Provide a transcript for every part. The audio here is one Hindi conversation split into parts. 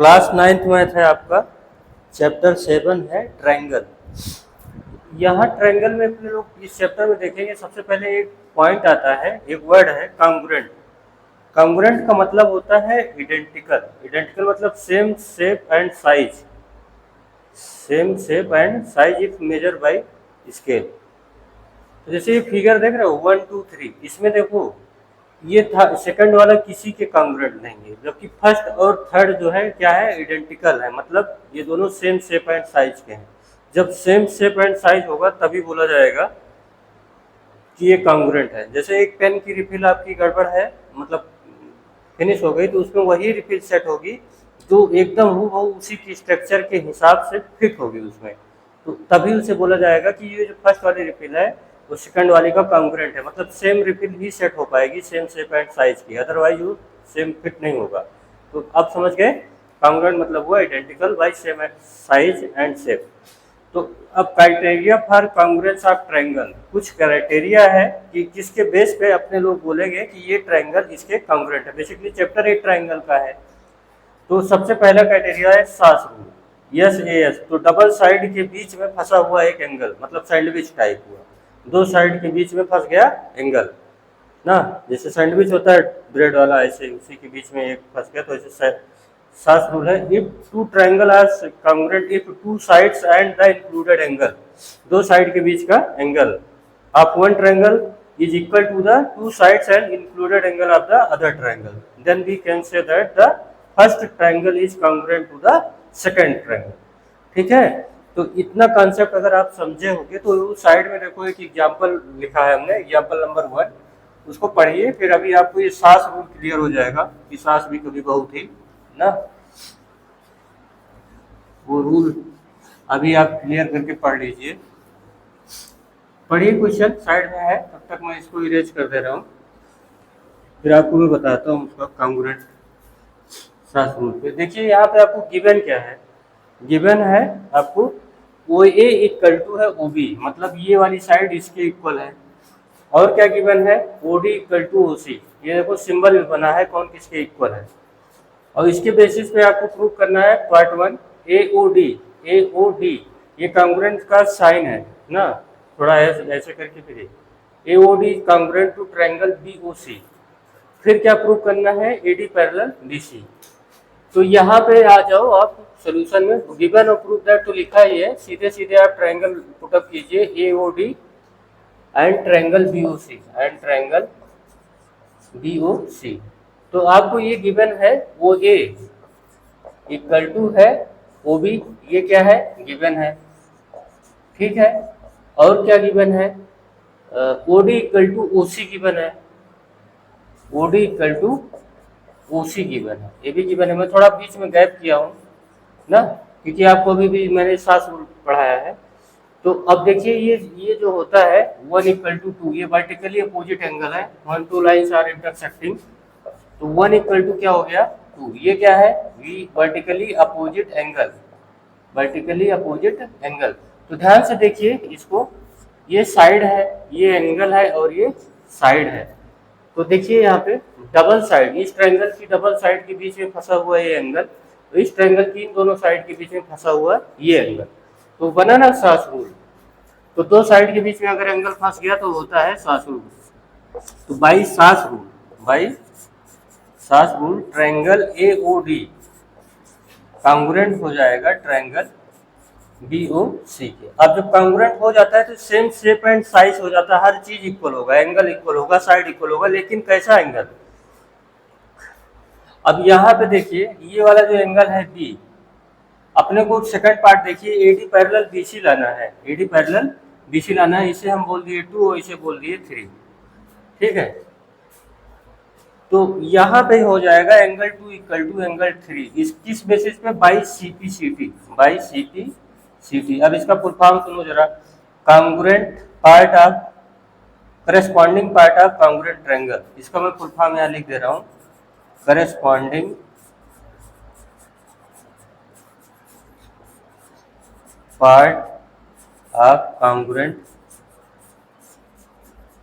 क्लास 9th मैथ है आपका, चैप्टर 7 है ट्रायंगल। यहाँ ट्रायंगल में अपने लोग इस चैप्टर में देखेंगे, सबसे पहले एक पॉइंट आता है, एक वर्ड है कांग्रुएंट। कांग्रुएंट का मतलब होता है इडेंटिकल। इडेंटिकल मतलब same shape and size, same shape and size if measure by scale. तो जैसे ये फिगर देख रहे हो 1 2 3, इसमें देखो ये था सेकंड वाला किसी के कांग्रुएंट नहीं है, जबकि फर्स्ट और थर्ड जो है क्या है, आइडेंटिकल है, मतलब ये दोनों सेम शेप एंड साइज के हैं। जब सेम शेप एंड साइज होगा तभी बोला जाएगा कि ये कांग्रुएंट है। जैसे एक पेन की रिफिल आपकी गड़बड़ है, मतलब फिनिश हो गई, तो उसमें वही रिफिल सेट होगी जो एकदम हूबहू उसी की स्ट्रक्चर के हिसाब से फिट होगी उसमें, तो तभी उसे बोला जाएगा कि ये जो फर्स्ट वाली रिफिल है वो सेकंड वाली का कांग्रुएंट है, मतलब सेम रिफिल ही सेट हो पाएगी सेम शेप एंड साइज की, अदरवाइज वो सेम फिट नहीं होगा। तो अब समझ गए, कांग्रुएंट मतलब हुआ identical by same size and shape. तो अब क्राइटेरिया फॉर कांग्रुएंस ऑफ ट्रायंगल, कुछ क्राइटेरिया है कि किसके बेस पे अपने लोग बोलेंगे कि ये ट्रायंगल इसके कांग्रुएंट है। बेसिकली चैप्टर 8 ट्रायंगल का है। तो सबसे पहला क्राइटेरिया है सास रूल, यस ए एस, तो डबल साइड के बीच में फंसा हुआ एक एंगल, मतलब सैंडविच टाइप हुआ, दो साइड के बीच में फंस गया एंगल ना, जैसे सैंडविच होता है ब्रेड वाला, ऐसे उसी के बीच में एक फंस गया, तो ऐसे सास रूल है। If two triangle are congruent if two sides and the included angle, दो साइड के बीच का angle of one triangle is equal to the two sides and included angle of the other triangle, then we can say that the first triangle is congruent to the second triangle। ठीक है, तो इतना कॉन्सेप्ट अगर आप समझे होंगे तो साइड में देखो एक एग्जांपल लिखा है हमने, एग्जांपल नंबर 1, उसको पढ़िए, फिर अभी आपको ये सास रूल क्लियर हो जाएगा कि सास भी कभी बहू थी ना, वो रूल अभी आप क्लियर करके पढ़ लीजिए। पढ़िए, क्वेश्चन साइड में है, तब तक मैं इसको इरेज कर दे रहा हूँ, फिर आपको मैं बताता हूँ उसका कांग्रुएंट सास रूल पे। देखिए यहाँ पे आपको गिवन क्या है, गिवन है आपको ओ ए इक्वल टू है ओ बी, मतलब ये वाली साइड इसके इक्वल है, और क्या गिवन है O D equal to O C, ये देखो सिंबल भी बना है कौन किसके इक्वल है, और इसके बेसिस पे आपको प्रूव करना है पार्ट 1 ए ओ डी, ये कांग्रुएंट का साइन है ना, थोड़ा ऐसे करके फिर A O D congruent to triangle B O C. फिर क्या प्रूव करना है, A D parallel B C. तो यहाँ पे आ जाओ आप सोल्यूशन में, गिवन और प्रूव दैट तो लिखा ही है, सीधे सीधे आप ट्रायंगल पुटअप कीजिए A O D and triangle B O C, and triangle B O C. तो आपको ये गिवन है ओ ए इक्वल टू है ओ बी, ये क्या है गिवन है, ठीक है, और क्या गिवन है O D equal to O C given है, O D equal to O C given है, ये भी गिवन है। मैं थोड़ा बीच में गैप किया हूँ ना, क्योंकि आपको अभी भी मैंने सास रूल पढ़ाया है। तो अब देखिए ये जो होता है 1 इक्वल टू 2, ये वर्टिकली अपोजिट एंगल है, 1 2 लाइंस आर इंटरसेक्टिंग, तो 1 इक्वल टू क्या हो गया 2, ये क्या है वी vertically opposite angle, vertically opposite angle. तो ध्यान से देखिए इसको, ये साइड है, ये एंगल है, और ये साइड है। तो देखिए यहाँ पे डबल साइड, इस ट्रायंगल की डबल साइड के बीच में फंसा हुआ ये एंगल, तो इस ट्रायंगल की इन दोनों साइड के बीच में फंसा हुआ ये एंगल, तो बना ना सास रूल। तो दो साइड के बीच में अगर एंगल फंस गया तो होता है सास रूल। तो by SAS rule, by SAS rule triangle a O D congruent हो जाएगा ट्रायंगल बी ओ सी के। अब जब कांग्रुएंट हो जाता है तो सेम शेप एंड साइज हो जाता है, हर चीज इक्वल होगा, एंगल इक्वल होगा, साइड इक्वल होगा, लेकिन कैसा एंगल। अब यहाँ पे देखिए ये वाला जो एंगल है बी, अपने को सेकंड पार्ट देखिए एडी पैरेलल बीसी लाना है, एडी पैरेलल बीसी लाना है, इसे हम बोल दिए 2 और इसे बोल दिए 3, ठीक है। तो यहाँ पे हो जाएगा एंगल 2 इक्वल टू एंगल 3, इस किस बेसिस पे, बाई सीपी सीटी, बाई सीपी सीटी। अब इसका फुल फॉर्म सुनो जरा, congruent part of, corresponding part of congruent triangle, इसका मैं फुल फॉर्म यहाँ लिख दे रहा हूँ, corresponding part of congruent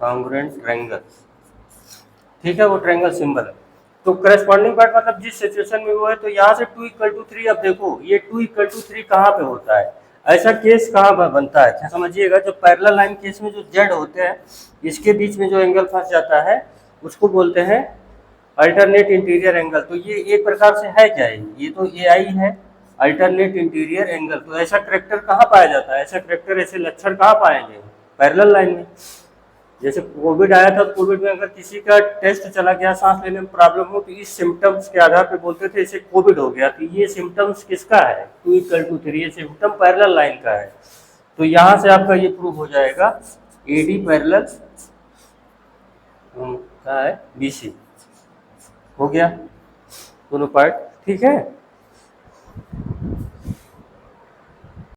triangle, ठीक है, वो ट्रायंगल सिंबल है। तो करस्पॉन्डिंग पार्ट मतलब जिस सिचुएशन में वो है, तो यहाँ से 2 = 3। अब देखो ये 2 = 3 कहाँ पे होता है, ऐसा केस कहाँ पर बनता है, क्या समझिएगा, जो पैरेलल लाइन केस में जो जेड होते हैं इसके बीच में जो एंगल फंस जाता है उसको बोलते हैं अल्टरनेट इंटीरियर एंगल। तो ये एक प्रकार से है क्या, ये तो ए आई है, अल्टरनेट इंटीरियर एंगल। तो ऐसा करेक्टर कहाँ पाया जाता है, ऐसा करेक्टर, ऐसे लक्षण कहाँ पाएंगे, पैरेलल लाइन में। जैसे कोविड आया था, कोविड में अगर किसी का टेस्ट चला गया, सांस लेने में प्रॉब्लम हो, तो इस सिम्टम्स के आधार पे बोलते थे इसे कोविड हो गया। तो ये सिम्टम्स किसका है, 2 = 3, ये सिम्टम पैरेलल लाइन का है। तो यहाँ से आपका ये प्रूव हो जाएगा ए डी पैरेलल क्या है बी सी, हो गया दोनों पार्ट, ठीक है।